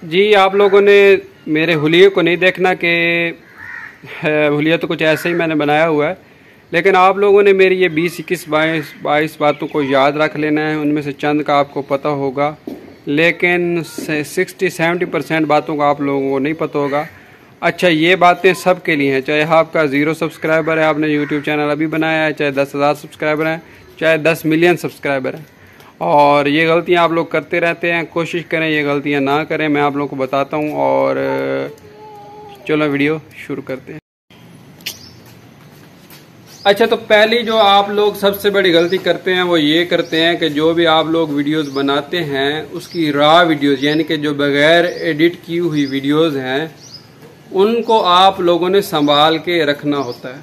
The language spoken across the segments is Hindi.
जी, आप लोगों ने मेरे हुलिये को नहीं देखना कि हुलिया तो कुछ ऐसे ही मैंने बनाया हुआ है, लेकिन आप लोगों ने मेरी ये 20, 21, 22 बातों को याद रख लेना है। उनमें से चंद का आपको पता होगा, लेकिन 60-70% बातों का आप लोगों को नहीं पता होगा। अच्छा, ये बातें सब के लिए हैं, चाहे आपका 0 सब्सक्राइबर है, आपने यूट्यूब चैनल अभी बनाया है, चाहे 10,000 सब्सक्राइबर हैं, चाहे 10 मिलियन सब्सक्राइबर हैं। और ये गलतियां आप लोग करते रहते हैं। कोशिश करें ये गलतियां ना करें, मैं आप लोगों को बताता हूं। और चलो वीडियो शुरू करते हैं। अच्छा, तो पहली जो आप लोग सबसे बड़ी गलती करते हैं वो ये करते हैं कि जो भी आप लोग वीडियोस बनाते हैं उसकी रॉ वीडियोस, यानी कि जो बगैर एडिट की हुई वीडियोस हैं, उनको आप लोगों ने संभाल के रखना होता है।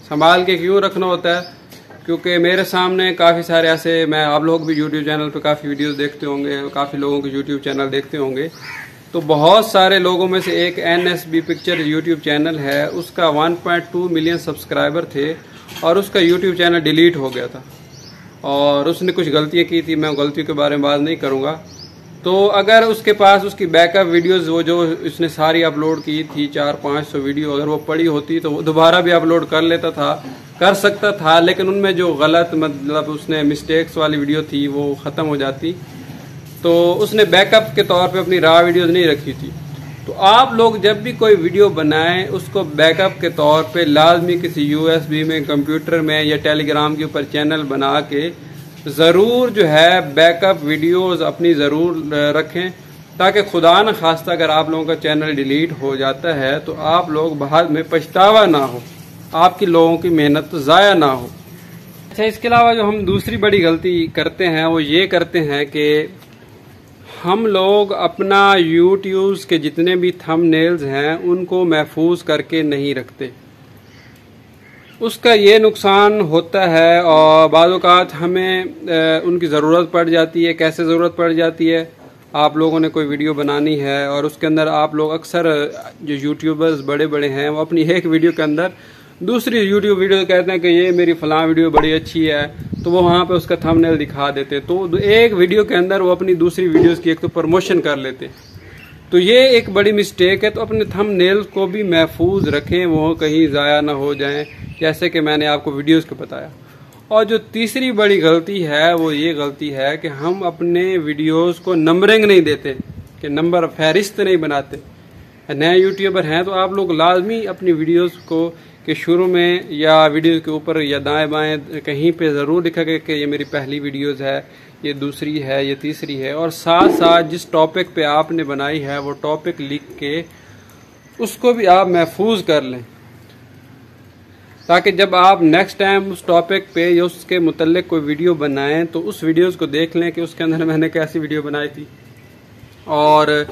संभाल के क्यों रखना होता है? क्योंकि मेरे सामने काफ़ी सारे ऐसे, मैं आप लोग भी यूट्यूब चैनल पे काफ़ी वीडियोस देखते होंगे, काफ़ी लोगों के यूट्यूब चैनल देखते होंगे, तो बहुत सारे लोगों में से एक NSB पिक्चर यूट्यूब चैनल है, उसका 1.2 मिलियन सब्सक्राइबर थे और उसका यूट्यूब चैनल डिलीट हो गया था और उसने कुछ गलतियाँ की थी। मैं गलतियों के बारे में बात नहीं करूँगा। तो अगर उसके पास उसकी बैकअप वीडियोस वो जो उसने सारी अपलोड की थी 400-500 वीडियो, अगर वो पड़ी होती तो वो दोबारा भी अपलोड कर सकता था, लेकिन उनमें जो गलत मतलब उसने मिस्टेक्स वाली वीडियो थी वो ख़त्म हो जाती। तो उसने बैकअप के तौर पे अपनी रॉ वीडियोस नहीं रखी थी। तो आप लोग जब भी कोई वीडियो बनाएं उसको बैकअप के तौर पे लाजमी किसी USB में, कंप्यूटर में या टेलीग्राम के ऊपर चैनल बना के ज़रूर जो है बैकअप वीडियोस अपनी ज़रूर रखें, ताकि खुदा न खास्ता अगर आप लोगों का चैनल डिलीट हो जाता है तो आप लोग बाद में पछतावा ना हो, आपकी लोगों की मेहनत ज़ाया ना हो। अच्छा, इसके अलावा जो हम दूसरी बड़ी गलती करते हैं वो ये करते हैं कि हम लोग अपना यूट्यूब के जितने भी थंबनेल्स हैं उनको महफूज करके नहीं रखते। उसका ये नुकसान होता है और बाज़ औक़ात हमें उनकी ज़रूरत पड़ जाती है। कैसे ज़रूरत पड़ जाती है? आप लोगों ने कोई वीडियो बनानी है और उसके अंदर आप लोग अक्सर जो यूट्यूबर्स बड़े बड़े हैं वो अपनी एक वीडियो के अंदर दूसरी यूट्यूब वीडियो कहते हैं कि ये मेरी फ़लाँ वीडियो बड़ी अच्छी है, तो वो वहाँ पे उसका थंबनेल दिखा देते। तो एक वीडियो के अंदर वो अपनी दूसरी वीडियोस की एक तो प्रमोशन कर लेते। तो ये एक बड़ी मिस्टेक है। तो अपने थंबनेल्स को भी महफूज रखें, वो कहीं ज़ाया ना हो जाएं, जैसे कि मैंने आपको वीडियोस को बताया। और जो तीसरी बड़ी गलती है वो ये गलती है कि हम अपने वीडियोस को नंबरिंग नहीं देते, कि नंबर फहरिस्त नहीं बनाते। नए यूट्यूबर हैं तो आप लोग लाजमी अपनी वीडियोस को के शुरू में या वीडियो के ऊपर या दाएं बाएं कहीं पे ज़रूर लिखा गया कि ये मेरी पहली वीडियोस है, ये दूसरी है, ये तीसरी है। और साथ साथ जिस टॉपिक पे आपने बनाई है वो टॉपिक लिख के उसको भी आप महफूज कर लें, ताकि जब आप नेक्स्ट टाइम उस टॉपिक पे या उसके मुतल्लिक कोई वीडियो बनाएं तो उस वीडियोस को देख लें कि उसके अंदर मैंने कैसी वीडियो बनाई थी, और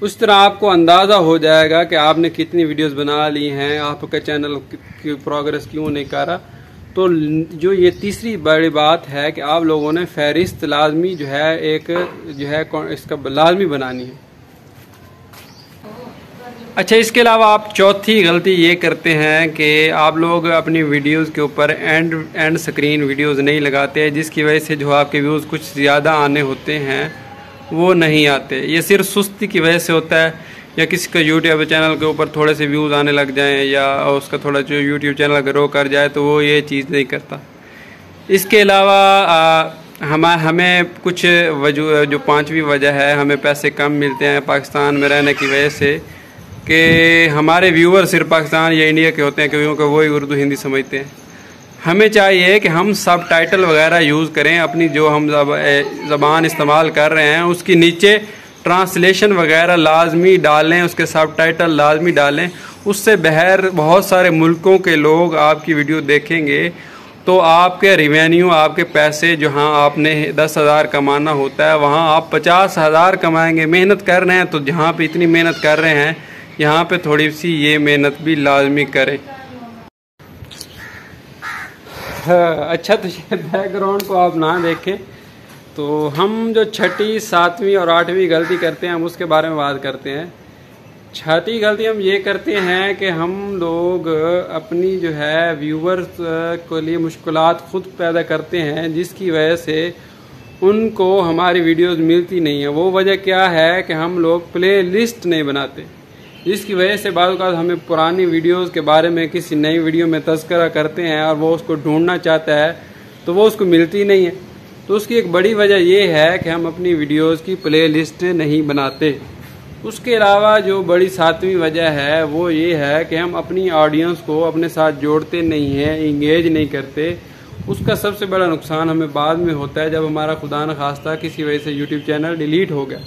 उस तरह आपको अंदाज़ा हो जाएगा कि आपने कितनी वीडियोस बना ली हैं, आपका चैनल की प्रोग्रेस क्यों नहीं कर रहा। तो जो ये तीसरी बड़ी बात है कि आप लोगों ने फहरिस्त लाजमी जो है एक जो है इसका लाजमी बनानी है। अच्छा, इसके अलावा आप चौथी गलती ये करते हैं कि आप लोग अपनी वीडियोस के ऊपर एंड स्क्रीन वीडियोस नहीं लगाते, जिसकी वजह से जो आपके व्यूज़ कुछ ज़्यादा आने होते हैं वो नहीं आते। ये सिर्फ सुस्ती की वजह से होता है, या किसी का यूट्यूब चैनल के ऊपर थोड़े से व्यूज़ आने लग जाएं या उसका थोड़ा जो यूट्यूब चैनल ग्रो कर जाए तो वो ये चीज़ नहीं करता। इसके अलावा हमें कुछ वजह, जो पांचवी वजह है, हमें पैसे कम मिलते हैं पाकिस्तान में रहने की वजह से कि हमारे व्यूअर सिर्फ पाकिस्तान या इंडिया के होते हैं, क्योंकि वही उर्दू हिंदी समझते हैं। हमें चाहिए कि हम सब टाइटल वगैरह यूज़ करें, अपनी जो हम ज़बान इस्तेमाल कर रहे हैं उसकी नीचे ट्रांसलेशन वगैरह लाजमी डालें, उसके सब टाइटल लाजमी डालें। उससे बहुत सारे मुल्कों के लोग आपकी वीडियो देखेंगे तो आपके रिवेन्यू, आपके पैसे, जहाँ आपने 10,000 कमाना होता है वहाँ आप 50,000 कमाएंगे। मेहनत कर रहे हैं तो जहाँ पे इतनी मेहनत कर रहे हैं यहाँ पे थोड़ी सी ये मेहनत भी लाजमी करें। अच्छा, तो ये बैकग्राउंड को आप ना देखें। तो हम जो छठी, 7वीं और 8वीं गलती करते हैं हम उसके बारे में बात करते हैं। छठी गलती हम ये करते हैं कि हम लोग अपनी जो है व्यूवर्स के लिए मुश्किलात खुद पैदा करते हैं, जिसकी वजह से उनको हमारी वीडियोस मिलती नहीं है। वो वजह क्या है कि हम लोग प्ले लिस्ट नहीं बनाते, जिसकी वजह से बाद औक़ात हमें पुरानी वीडियोस के बारे में किसी नई वीडियो में तज़किरा करते हैं और वो उसको ढूंढना चाहता है तो वो उसको मिलती नहीं है। तो उसकी एक बड़ी वजह ये है कि हम अपनी वीडियोस की प्ले लिस्ट नहीं बनाते। उसके अलावा जो बड़ी सातवीं वजह है वो ये है कि हम अपनी ऑडियंस को अपने साथ जोड़ते नहीं हैं, इंगेज नहीं करते। उसका सबसे बड़ा नुकसान हमें बाद में होता है जब हमारा खुदा न खास्ता किसी वजह से यूट्यूब चैनल डिलीट हो गया।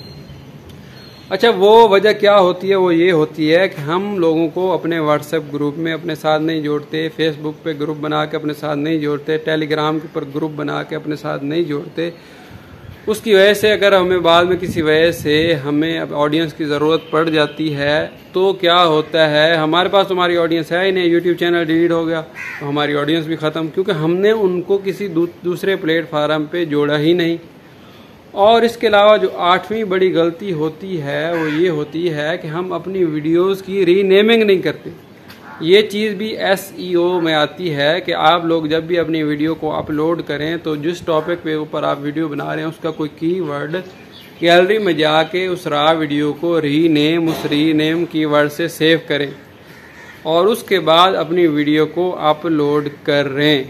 अच्छा, वो वजह क्या होती है? वो ये होती है कि हम लोगों को अपने व्हाट्सएप ग्रुप में अपने साथ नहीं जोड़ते, फेसबुक पे ग्रुप बना के अपने साथ नहीं जोड़ते, टेलीग्राम के ऊपर ग्रुप बना के अपने साथ नहीं जोड़ते। उसकी वजह से अगर हमें बाद में किसी वजह से हमें अब ऑडियंस की ज़रूरत पड़ जाती है तो क्या होता है, हमारे पास हमारी ऑडियंस है ही नहीं, यूट्यूब चैनल डिलीट हो गया तो हमारी ऑडियंस भी ख़त्म, क्योंकि हमने उनको किसी दूसरे प्लेटफार्म पे जोड़ा ही नहीं। और इसके अलावा जो आठवीं बड़ी गलती होती है वो ये होती है कि हम अपनी वीडियोस की रीनेमिंग नहीं करते। ये चीज़ भी SEO में आती है कि आप लोग जब भी अपनी वीडियो को अपलोड करें तो जिस टॉपिक पे ऊपर आप वीडियो बना रहे हैं उसका कोई कीवर्ड गैलरी में जाके उस रा वीडियो को रीनेम, उस रीनेम कीवर्ड से सेव करें और उसके बाद अपनी वीडियो को अपलोड करें।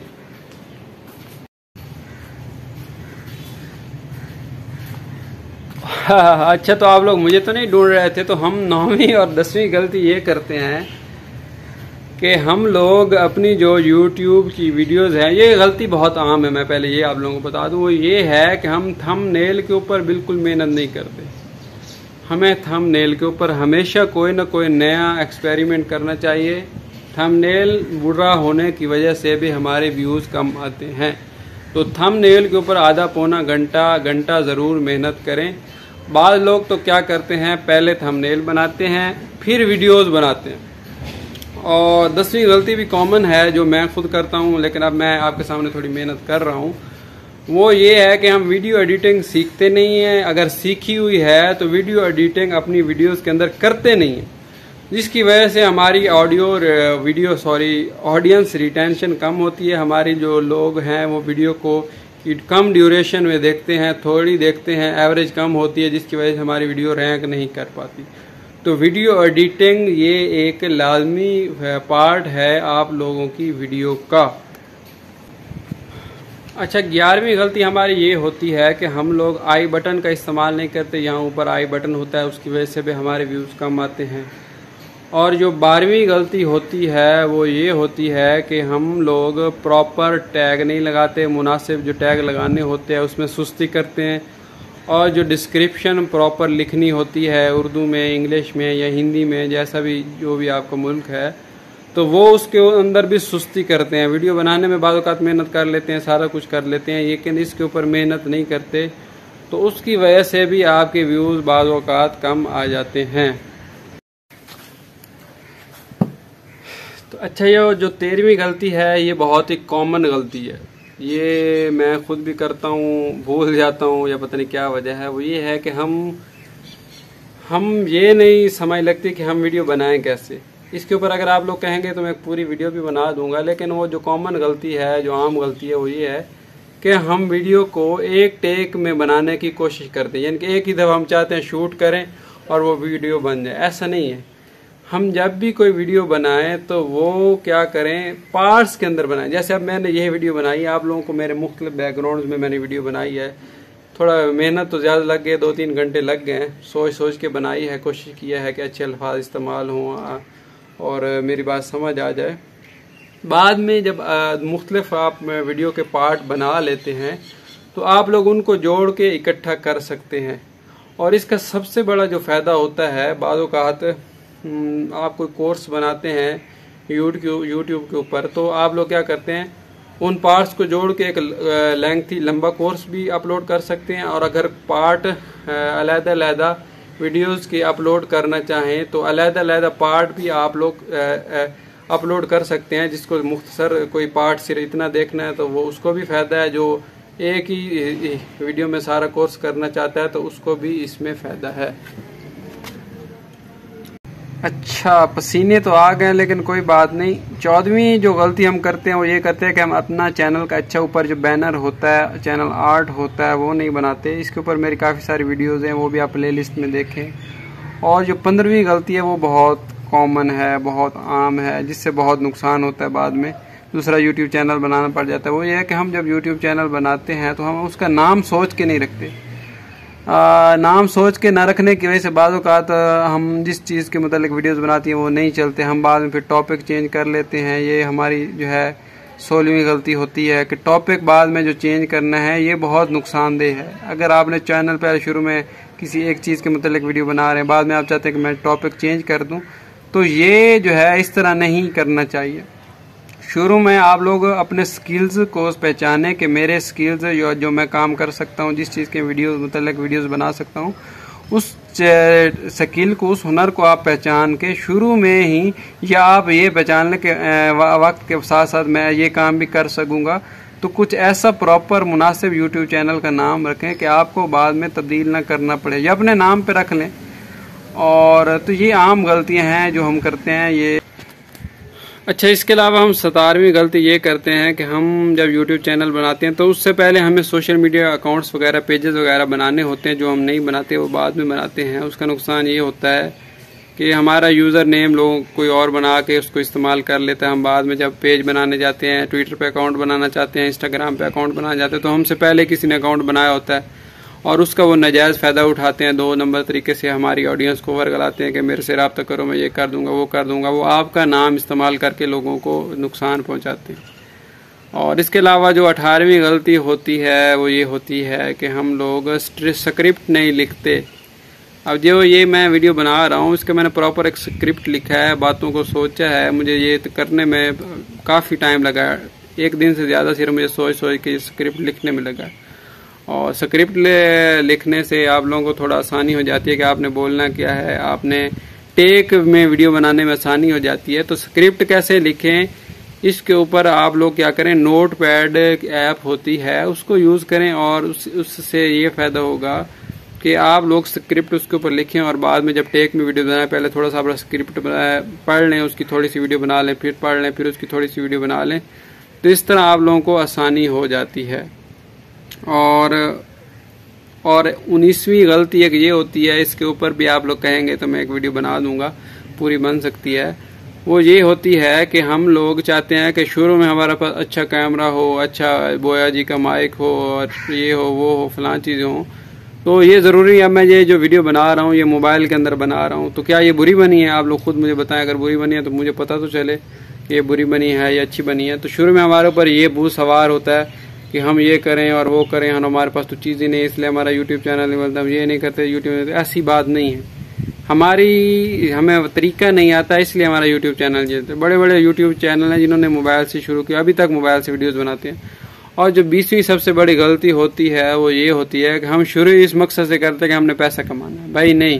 अच्छा, तो आप लोग मुझे तो नहीं ढूंढ रहे थे। तो हम 9वीं और 10वीं गलती ये करते हैं कि हम लोग अपनी जो YouTube की वीडियोस हैं, ये गलती बहुत आम है, मैं पहले ये आप लोगों को बता दूं, वो ये है कि हम थंबनेल के ऊपर बिल्कुल मेहनत नहीं करते। हमें थंबनेल के ऊपर हमेशा कोई ना कोई नया एक्सपेरिमेंट करना चाहिए। थंबनेल बुरा होने की वजह से भी हमारे व्यूज़ कम आते हैं। तो थंबनेल के ऊपर आधा पौना घंटा ज़रूर मेहनत करें। बाद लोग तो क्या करते हैं, पहले थंबनेल बनाते हैं फिर वीडियोस बनाते हैं। और 10वीं गलती भी कॉमन है जो मैं खुद करता हूं, लेकिन अब मैं आपके सामने थोड़ी मेहनत कर रहा हूं। वो ये है कि हम वीडियो एडिटिंग सीखते नहीं हैं। अगर सीखी हुई है तो वीडियो एडिटिंग अपनी वीडियोस के अंदर करते नहीं हैं, जिसकी वजह से हमारी ऑडियंस रिटेंशन कम होती है। हमारी जो लोग हैं वो वीडियो को कम ड्यूरेशन में देखते हैं, थोड़ी देखते हैं, एवरेज कम होती है, जिसकी वजह से हमारी वीडियो रैंक नहीं कर पाती। तो वीडियो एडिटिंग ये एक लाजमी पार्ट है आप लोगों की वीडियो का। अच्छा, 11वीं गलती हमारी ये होती है कि हम लोग आई बटन का इस्तेमाल नहीं करते। यहाँ ऊपर आई बटन होता है, उसकी वजह से भी हमारे व्यूज़ कम आते हैं। और जो 12वीं गलती होती है वो ये होती है कि हम लोग प्रॉपर टैग नहीं लगाते, मुनासिब जो टैग लगाने होते हैं उसमें सुस्ती करते हैं। और जो डिस्क्रिप्शन प्रॉपर लिखनी होती है उर्दू में, इंग्लिश में या हिंदी में, जैसा भी जो भी आपका मुल्क है, तो वो उसके अंदर भी सुस्ती करते हैं। वीडियो बनाने में बाद औक़ात मेहनत कर लेते हैं, सारा कुछ कर लेते हैं, लेकिन इसके ऊपर मेहनत नहीं करते, तो उसकी वजह से भी आपके व्यूज़ बाद औक़ात कम आ जाते हैं। तो अच्छा, ये जो 13वीं गलती है ये बहुत ही कॉमन गलती है। ये मैं खुद भी करता हूँ, भूल जाता हूँ या पता नहीं क्या वजह है। वो ये है कि हम ये नहीं समझ लगती कि हम वीडियो बनाएं कैसे। इसके ऊपर अगर आप लोग कहेंगे तो मैं पूरी वीडियो भी बना दूंगा, लेकिन वो जो कॉमन गलती है, जो आम गलती है, वो ये है कि हम वीडियो को एक टेक में बनाने की कोशिश करते हैं, यानी कि एक ही दफ़ा हम चाहते हैं शूट करें और वो वीडियो बन जाए। ऐसा नहीं है। हम जब भी कोई वीडियो बनाएं तो वो क्या करें, पार्ट्स के अंदर बनाएं। जैसे अब मैंने ये वीडियो बनाई है, आप लोगों को मेरे मुख्तलिफ बैकग्राउंड्स में मैंने वीडियो बनाई है। थोड़ा मेहनत तो ज़्यादा लग गई, 2-3 घंटे लग गए। सोच के बनाई है, कोशिश किया है कि अच्छे अल्फाज इस्तेमाल हों और मेरी बात समझ आ जाए। बाद में जब मुख्तलिफ आप वीडियो के पार्ट बना लेते हैं तो आप लोग उनको जोड़ के इकट्ठा कर सकते हैं। और इसका सबसे बड़ा जो फ़ायदा होता है, बाद औक़ात आप कोई कोर्स बनाते हैं यूट्यूब के ऊपर, तो आप लोग क्या करते हैं, उन पार्ट्स को जोड़ के एक लेंथी लंबा कोर्स भी अपलोड कर सकते हैं। और अगर पार्ट अलग-अलग वीडियोस के अपलोड करना चाहें तो अलग-अलग पार्ट भी आप लोग अपलोड कर सकते हैं, जिसको मुख्तसर कोई पार्ट सिर्फ इतना देखना है तो वो उसको भी फ़ायदा है। जो एक ही वीडियो में सारा कोर्स करना चाहता है तो उसको भी इसमें फ़ायदा है। अच्छा, पसीने तो आ गए, लेकिन कोई बात नहीं। 14वीं जो गलती हम करते हैं वो ये करते हैं कि हम अपना चैनल का अच्छा ऊपर जो बैनर होता है, चैनल आर्ट होता है, वो नहीं बनाते। इसके ऊपर मेरी काफ़ी सारी वीडियोज़ हैं, वो भी आप प्लेलिस्ट में देखें। और जो 15वीं गलती है वो बहुत कॉमन है, बहुत आम है, जिससे बहुत नुकसान होता है, बाद में दूसरा यूट्यूब चैनल बनाना पड़ जाता है। वो ये है कि हम जब यूट्यूब चैनल बनाते हैं तो हम उसका नाम सोच के नहीं रखते। नाम सोच के ना रखने की वजह से बाज़ औक़ात हम जिस चीज़ के मतलब वीडियोस बनाती हैं वो नहीं चलते, हम बाद में फिर टॉपिक चेंज कर लेते हैं। ये हमारी जो है 16वीं गलती होती है कि टॉपिक बाद में जो चेंज करना है ये बहुत नुकसानदेह है। अगर आपने चैनल पर शुरू में किसी एक चीज़ के मतलब वीडियो बना रहे हैं, बाद में आप चाहते हैं कि मैं टॉपिक चेंज कर दूँ, तो ये जो है इस तरह नहीं करना चाहिए। शुरू में आप लोग अपने स्किल्स को पहचाने कि मेरे स्किल्स जो मैं काम कर सकता हूँ, जिस चीज़ के वीडियोस बना सकता हूँ, उस स्किल को, उस हुनर को आप पहचान के शुरू में ही, या आप ये पहचान लें कि वक्त के साथ साथ मैं ये काम भी कर सकूँगा, तो कुछ ऐसा प्रॉपर मुनासिब यूट्यूब चैनल का नाम रखें कि आपको बाद में तब्दील ना करना पड़े, या अपने नाम पे रख लें। और तो ये आम गलतियाँ हैं जो हम करते हैं ये। अच्छा, इसके अलावा हम 17वीं गलती ये करते हैं कि हम जब YouTube चैनल बनाते हैं तो उससे पहले हमें सोशल मीडिया अकाउंट्स वगैरह, पेजेस वगैरह बनाने होते हैं, जो हम नहीं बनाते, वो बाद में बनाते हैं। उसका नुकसान ये होता है कि हमारा यूज़र नेम लोग कोई और बना के उसको इस्तेमाल कर लेता है। हम बाद में जब पेज बनाने जाते हैं, ट्विटर पे अकाउंट बनाना चाहते हैं, इंस्टाग्राम पे अकाउंट बनाना चाहते हैं, तो हमसे पहले किसी ने अकाउंट बनाया होता है और उसका वो नाजायज़ फ़ायदा उठाते हैं। 2 नंबर तरीके से हमारी ऑडियंस को वर्गलाते हैं कि मेरे से रब्ता करो, मैं ये कर दूंगा, वो कर दूंगा। वो आपका नाम इस्तेमाल करके लोगों को नुकसान पहुंचाते हैं। और इसके अलावा जो 18वीं गलती होती है वो ये होती है कि हम लोग स्क्रिप्ट नहीं लिखते। अब जो ये मैं वीडियो बना रहा हूँ, इसका मैंने प्रॉपर एक स्क्रिप्ट लिखा है, बातों को सोचा है। मुझे ये करने में काफ़ी टाइम लगा, 1 दिन से ज़्यादा सिर्फ मुझे सोच के स्क्रिप्ट लिखने में लगा। और स्क्रिप्ट लिखने से आप लोगों को थोड़ा आसानी हो जाती है कि आपने बोलना क्या है, आपने टेक में वीडियो बनाने में आसानी हो जाती है। तो स्क्रिप्ट कैसे लिखें, इसके ऊपर आप लोग क्या करें, नोट पैड ऐप होती है उसको यूज़ करें, और उससे ये फ़ायदा होगा कि आप लोग स्क्रिप्ट उसके ऊपर लिखें, और बाद में जब टेक में वीडियो बनाएं, पहले थोड़ा सा अपना स्क्रिप्ट पढ़ लें, उसकी थोड़ी सी वीडियो बना लें, फिर पढ़ लें, फिर उसकी थोड़ी सी वीडियो बना लें। तो इस तरह आप लोगों को आसानी हो जाती है। और 19वीं गलती एक ये होती है, इसके ऊपर भी आप लोग कहेंगे तो मैं एक वीडियो बना दूंगा, पूरी बन सकती है। वो ये होती है कि हम लोग चाहते हैं कि शुरू में हमारे पास अच्छा कैमरा हो, अच्छा बोया जी का माइक हो, और ये हो, वो हो, फलां चीज़ें हो। तो ये ज़रूरी है, मैं ये जो वीडियो बना रहा हूँ ये मोबाइल के अंदर बना रहा हूँ, तो क्या ये बुरी बनी है? आप लोग खुद मुझे बताएं। अगर बुरी बनी है तो मुझे पता तो चले कि ये बुरी बनी है या अच्छी बनी है। तो शुरू में हमारे ऊपर ये भूत सवार होता है कि हम ये करें और वो करें, हमारे पास तो चीज़ें नहीं, इसलिए हमारा यूट्यूब चैनल नहीं बनता, हम ये नहीं करते यूट्यूब। ऐसी बात नहीं है, हमें तरीका नहीं आता, इसलिए हमारा यूट्यूब चैनल चलता है। बड़े बड़े यूट्यूब चैनल हैं जिन्होंने मोबाइल से शुरू किया, अभी तक मोबाइल से वीडियोज़ बनाते हैं। और जो 20वीं सबसे बड़ी गलती होती है वो ये होती है कि हम शुरू इस मकसद से करते हैं कि हमने पैसा कमाना है। भाई नहीं,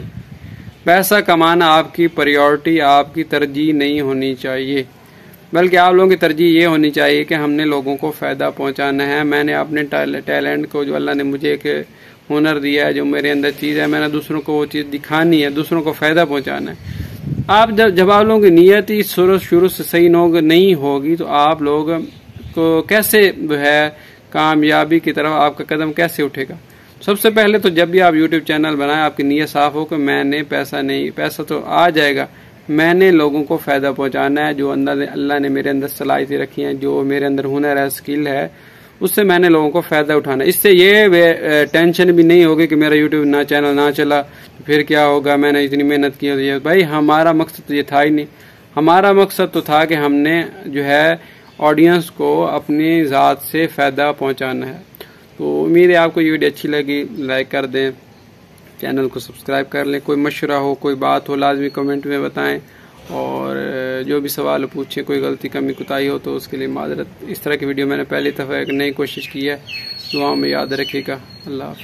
पैसा कमाना आपकी प्रायोरिटी, आपकी तरजीह नहीं होनी चाहिए, बल्कि आप लोगों की तरजीह ये होनी चाहिए कि हमने लोगों को फ़ायदा पहुंचाना है। मैंने अपने टैलेंट को, जो अल्लाह ने मुझे एक हुनर दिया है, जो मेरे अंदर चीज़ है, मैंने दूसरों को वो चीज़ दिखानी है, दूसरों को फ़ायदा पहुंचाना है। आप जब आप लोगों की नीयत ही शुरू से सही नहीं होगी, तो आप लोग को कैसे जो है कामयाबी की तरफ आपका कदम कैसे उठेगा? सबसे पहले तो जब भी आप यूट्यूब चैनल बनाएं, आपकी नीयत साफ हो कि मैंने पैसा तो आ जाएगा, मैंने लोगों को फ़ायदा पहुंचाना है। जो अल्लाह ने मेरे अंदर सलाहियतें रखी हैं, जो मेरे अंदर हुनर है, स्किल है, उससे मैंने लोगों को फ़ायदा उठाना है। इससे ये टेंशन भी नहीं होगी कि मेरा यूट्यूब चैनल ना चला तो फिर क्या होगा, मैंने इतनी मेहनत की है। भाई हमारा मकसद तो ये था ही नहीं, हमारा मकसद तो था कि हमने जो है ऑडियंस को अपनी ज़ात से फ़ायदा पहुंचाना है। तो उम्मीद है आपको ये वीडियो अच्छी लगी, लाइक कर दें, चैनल को सब्सक्राइब कर लें। कोई मशवरा हो, कोई बात हो, लाजमी कमेंट में बताएं, और जो भी सवाल पूछें, कोई गलती कमी कुताही हो तो उसके लिए माजरत। इस तरह की वीडियो मैंने पहली दफ़ा एक नई कोशिश की है, दुआओं में याद रखिएगा। अल्लाह हाफ़िज़।